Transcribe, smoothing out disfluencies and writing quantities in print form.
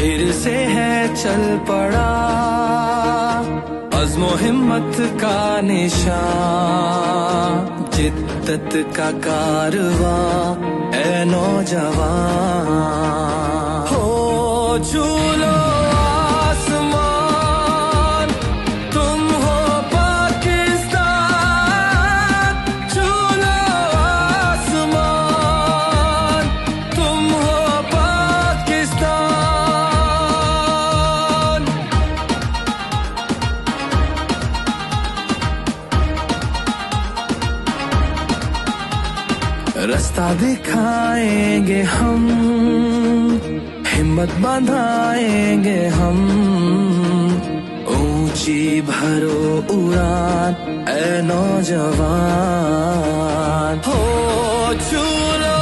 फिर से है चल पड़ा अज़्म हिम्मत का निशान, जिद्दत का कारवां ऐ नौजवान। हो झूलो आसमान, तुम हो पाकिस्तान, झूलो आसमान, तुम हो पाकिस्तान। रास्ता दिखाएंगे हम, हिम्मत बंधाएंगे हम, ऊंची भरो उड़ान ऐ नौजवान। हो झूलो